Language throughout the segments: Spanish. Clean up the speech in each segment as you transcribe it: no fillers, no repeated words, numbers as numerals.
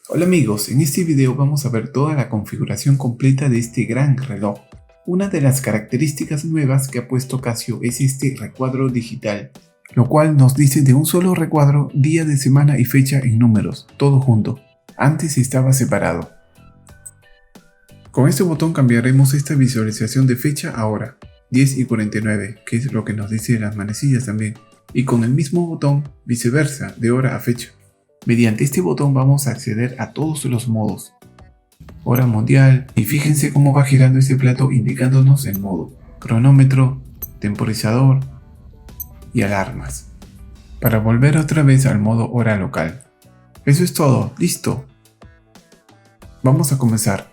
Hola amigos, en este video vamos a ver toda la configuración completa de este gran reloj. Una de las características nuevas que ha puesto Casio es este recuadro digital, lo cual nos dice de un solo recuadro día de semana y fecha en números, todo junto. Antes estaba separado. Con este botón cambiaremos esta visualización de fecha a hora, 10:49, que es lo que nos dice las manecillas también, y con el mismo botón viceversa, de hora a fecha. Mediante este botón vamos a acceder a todos los modos, hora mundial, y fíjense cómo va girando este plato indicándonos el modo, cronómetro, temporizador y alarmas, para volver otra vez al modo hora local. Eso es todo, listo. Vamos a comenzar.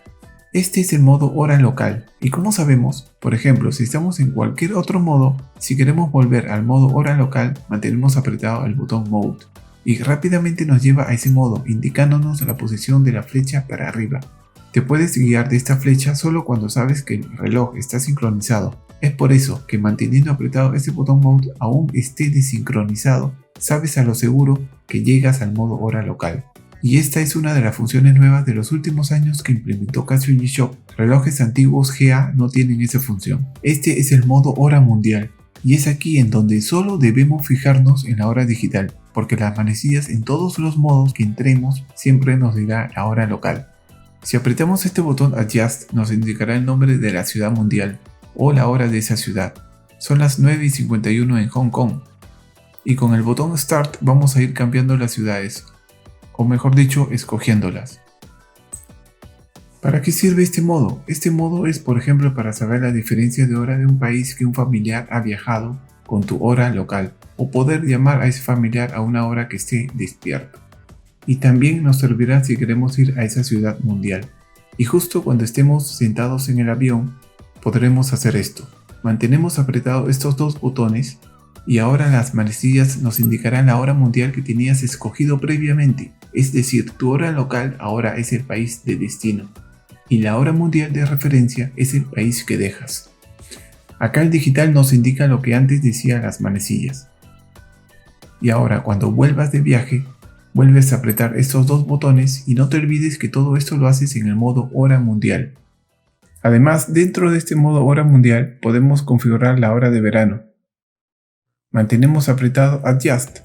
Este es el modo hora local, y como sabemos, por ejemplo, si estamos en cualquier otro modo, si queremos volver al modo hora local, mantenemos apretado el botón Mode, y rápidamente nos lleva a ese modo, indicándonos la posición de la flecha para arriba. Te puedes guiar de esta flecha solo cuando sabes que el reloj está sincronizado. Es por eso que manteniendo apretado este botón Mode aún esté desincronizado, sabes a lo seguro que llegas al modo hora local. Y esta es una de las funciones nuevas de los últimos años que implementó Casio G-Shock. Relojes antiguos GA no tienen esa función. Este es el modo hora mundial, y es aquí en donde solo debemos fijarnos en la hora digital, porque las manecillas en todos los modos que entremos siempre nos dirá la hora local. Si apretamos este botón Adjust nos indicará el nombre de la ciudad mundial o la hora de esa ciudad. Son las 9:51 en Hong Kong. Y con el botón Start vamos a ir cambiando las ciudades, o mejor dicho, escogiéndolas. ¿Para qué sirve este modo? Este modo es, por ejemplo, para saber la diferencia de hora de un país que un familiar ha viajado con tu hora local, o poder llamar a ese familiar a una hora que esté despierto. Y también nos servirá si queremos ir a esa ciudad mundial. Y justo cuando estemos sentados en el avión, podremos hacer esto. Mantenemos apretados estos dos botones, y ahora las manecillas nos indicarán la hora mundial que tenías escogido previamente, es decir, tu hora local ahora es el país de destino, y la hora mundial de referencia es el país que dejas. Acá el digital nos indica lo que antes decía las manecillas. Y ahora cuando vuelvas de viaje, vuelves a apretar estos dos botones y no te olvides que todo esto lo haces en el modo hora mundial. Además, dentro de este modo hora mundial podemos configurar la hora de verano. Mantenemos apretado Adjust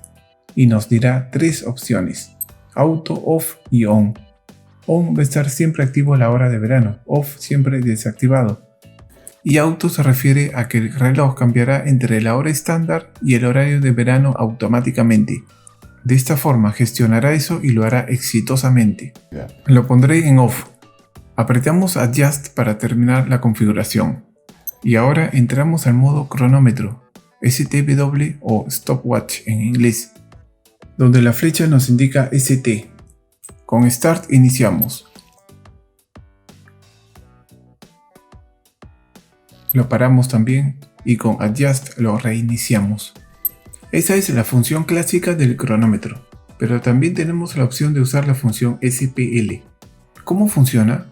y nos dirá tres opciones: Auto, Off y On. On va a estar siempre activo a la hora de verano, Off siempre desactivado. Y Auto se refiere a que el reloj cambiará entre la hora estándar y el horario de verano automáticamente. De esta forma gestionará eso y lo hará exitosamente. Lo pondré en Off. Apretamos Adjust para terminar la configuración. Y ahora entramos al modo cronómetro, STW o Stopwatch en inglés, donde la flecha nos indica ST. Con Start iniciamos. Lo paramos también y con Adjust lo reiniciamos. Esa es la función clásica del cronómetro, pero también tenemos la opción de usar la función SPL. ¿Cómo funciona?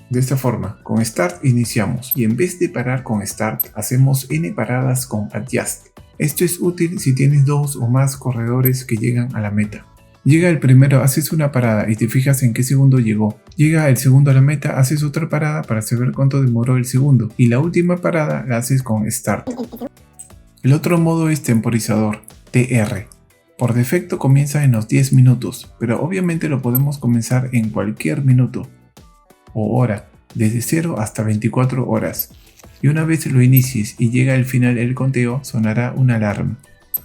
De esta forma, con Start iniciamos y en vez de parar con Start, hacemos N paradas con Adjust. Esto es útil si tienes dos o más corredores que llegan a la meta. Llega el primero, haces una parada y te fijas en qué segundo llegó. Llega el segundo a la meta, haces otra parada para saber cuánto demoró el segundo. Y la última parada la haces con Start. El otro modo es temporizador, TR. Por defecto comienza en los 10 minutos, pero obviamente lo podemos comenzar en cualquier minuto o hora, desde 0 hasta 24 horas. Y una vez lo inicies y llega el final del conteo, sonará una alarma.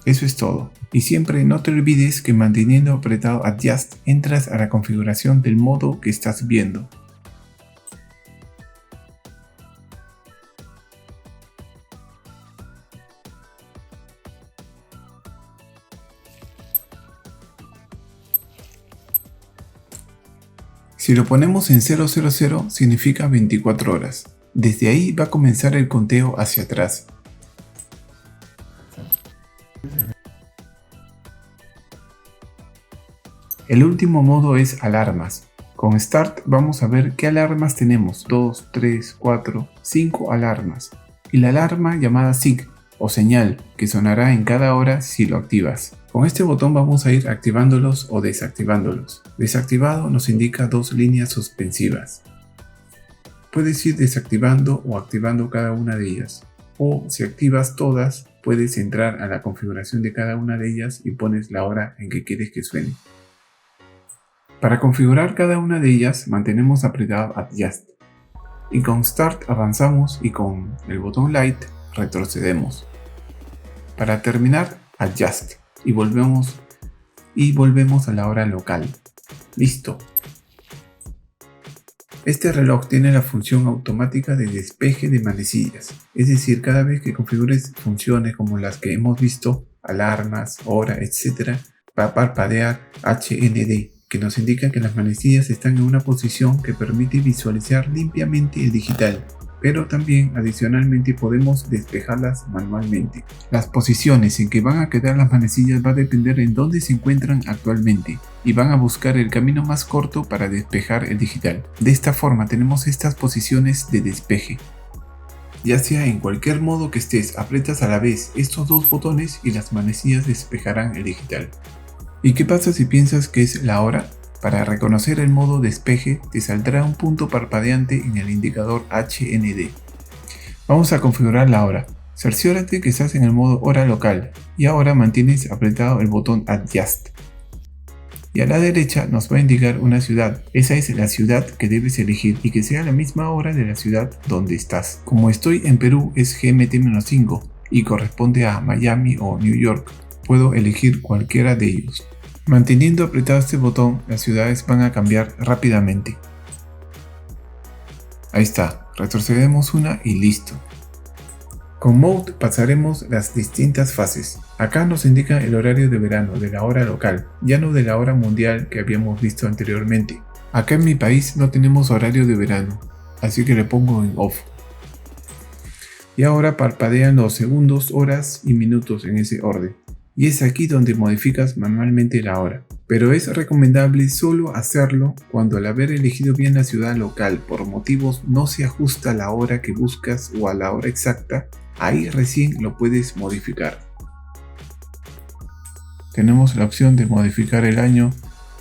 Eso es todo. Y siempre no te olvides que manteniendo apretado Adjust entras a la configuración del modo que estás viendo. Si lo ponemos en 000 significa 24 horas. Desde ahí va a comenzar el conteo hacia atrás. El último modo es alarmas. Con Start vamos a ver qué alarmas tenemos. 2, 3, 4, 5 alarmas. Y la alarma llamada SIG o señal que sonará en cada hora si lo activas. Con este botón vamos a ir activándolos o desactivándolos. Desactivado nos indica dos líneas suspensivas. Puedes ir desactivando o activando cada una de ellas. O si activas todas, puedes entrar a la configuración de cada una de ellas y pones la hora en que quieres que suene. Para configurar cada una de ellas, mantenemos apretado Adjust. Y con Start avanzamos y con el botón Light retrocedemos. Para terminar, Adjust y volvemos a la hora local. Listo. Este reloj tiene la función automática de despeje de manecillas, es decir, cada vez que configures funciones como las que hemos visto, alarmas, hora, etc., va a parpadear HND, que nos indica que las manecillas están en una posición que permite visualizar limpiamente el digital, pero también adicionalmente podemos despejarlas manualmente. Las posiciones en que van a quedar las manecillas va a depender en dónde se encuentran actualmente y van a buscar el camino más corto para despejar el digital. De esta forma tenemos estas posiciones de despeje. Ya sea en cualquier modo que estés, aprietas a la vez estos dos botones y las manecillas despejarán el digital. ¿Y qué pasa si piensas que es la hora? Para reconocer el modo despeje te saldrá un punto parpadeante en el indicador HND. Vamos a configurar la hora. Cerciórate que estás en el modo hora local y ahora mantienes apretado el botón Adjust. Y a la derecha nos va a indicar una ciudad. Esa es la ciudad que debes elegir y que sea la misma hora de la ciudad donde estás. Como estoy en Perú es GMT-5 y corresponde a Miami o New York. Puedo elegir cualquiera de ellos. Manteniendo apretado este botón, las ciudades van a cambiar rápidamente. Ahí está, retrocedemos una y listo. Con Mode pasaremos las distintas fases. Acá nos indica el horario de verano de la hora local, ya no de la hora mundial que habíamos visto anteriormente. Acá en mi país no tenemos horario de verano, así que le pongo en Off. Y ahora parpadean los segundos, horas y minutos en ese orden. Y es aquí donde modificas manualmente la hora, pero es recomendable solo hacerlo cuando al haber elegido bien la ciudad local por motivos no se ajusta a la hora que buscas o a la hora exacta, ahí recién lo puedes modificar. Tenemos la opción de modificar el año,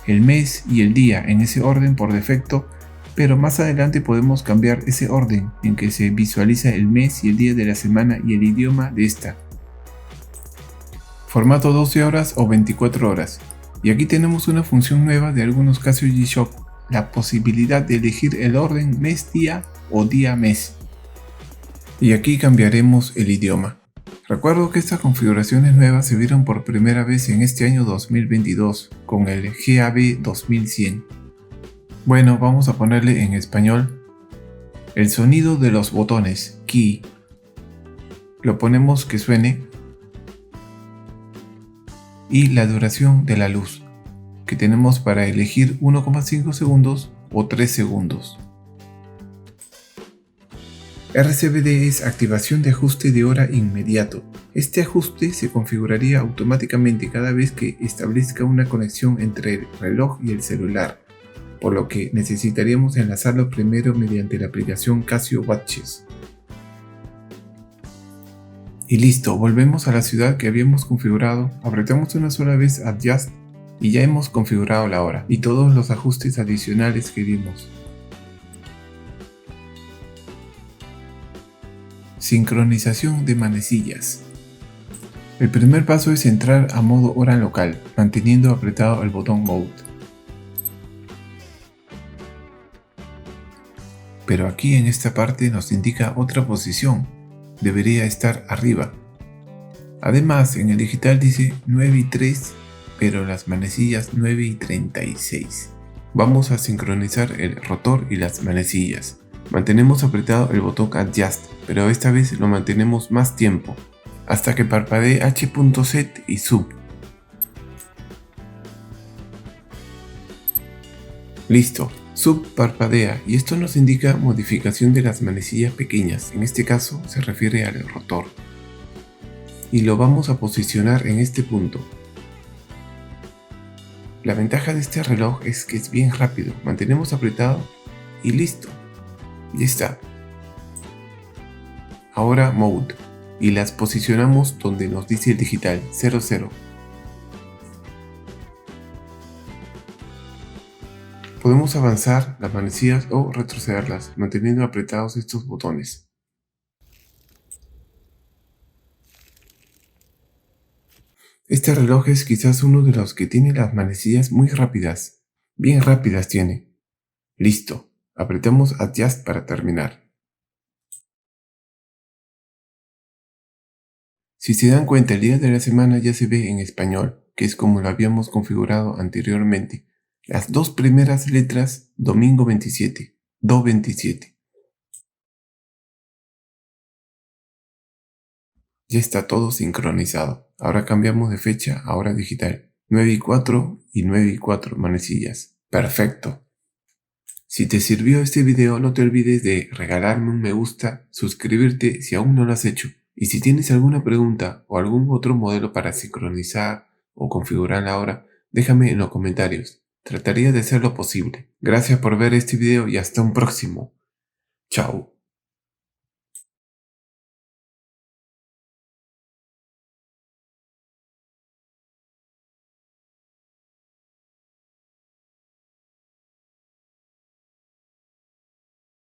el mes y el día en ese orden por defecto, pero más adelante podemos cambiar ese orden en que se visualiza el mes y el día de la semana y el idioma de esta. Formato 12 horas o 24 horas. Y aquí tenemos una función nueva de algunos Casio G-Shock, la posibilidad de elegir el orden mes-día o día-mes. Y aquí cambiaremos el idioma. Recuerdo que estas configuraciones nuevas se vieron por primera vez en este año 2022 con el GAB 2100. Bueno, vamos a ponerle en español el sonido de los botones, key. Lo ponemos que suene. Y la duración de la luz, que tenemos para elegir 1,5 segundos o 3 segundos. RCBD es activación de ajuste de hora inmediato. Este ajuste se configuraría automáticamente cada vez que establezca una conexión entre el reloj y el celular, por lo que necesitaríamos enlazarlo primero mediante la aplicación Casio Watches. Y listo, volvemos a la ciudad que habíamos configurado, apretamos una sola vez Adjust y ya hemos configurado la hora y todos los ajustes adicionales que vimos. Sincronización de manecillas. El primer paso es entrar a modo hora local, manteniendo apretado el botón Mode. Pero aquí en esta parte nos indica otra posición. Debería estar arriba. Además, en el digital dice 9:03, pero las manecillas 9:36. Vamos a sincronizar el rotor y las manecillas. Mantenemos apretado el botón Adjust, pero esta vez lo mantenemos más tiempo, hasta que parpadee H.set y Sub. Listo. Sub parpadea y esto nos indica modificación de las manecillas pequeñas, en este caso se refiere al rotor. Y lo vamos a posicionar en este punto. La ventaja de este reloj es que es bien rápido, mantenemos apretado y listo. Ya está. Ahora Mode. y las posicionamos donde nos dice el digital 00. Podemos avanzar las manecillas o retrocederlas manteniendo apretados estos botones. Este reloj es quizás uno de los que tiene las manecillas muy rápidas. Bien rápidas tiene. Listo. Apretamos Adjust para terminar. Si se dan cuenta, el día de la semana ya se ve en español, que es como lo habíamos configurado anteriormente. Las dos primeras letras, domingo 27, do 27. Ya está todo sincronizado. Ahora cambiamos de fecha a hora digital. 9:04 y 9:04 manecillas. Perfecto. Si te sirvió este video, no te olvides de regalarme un me gusta, suscribirte si aún no lo has hecho. Y si tienes alguna pregunta o algún otro modelo para sincronizar o configurar la hora, déjame en los comentarios. Trataría de hacer lo posible. Gracias por ver este video y hasta un próximo. Chao.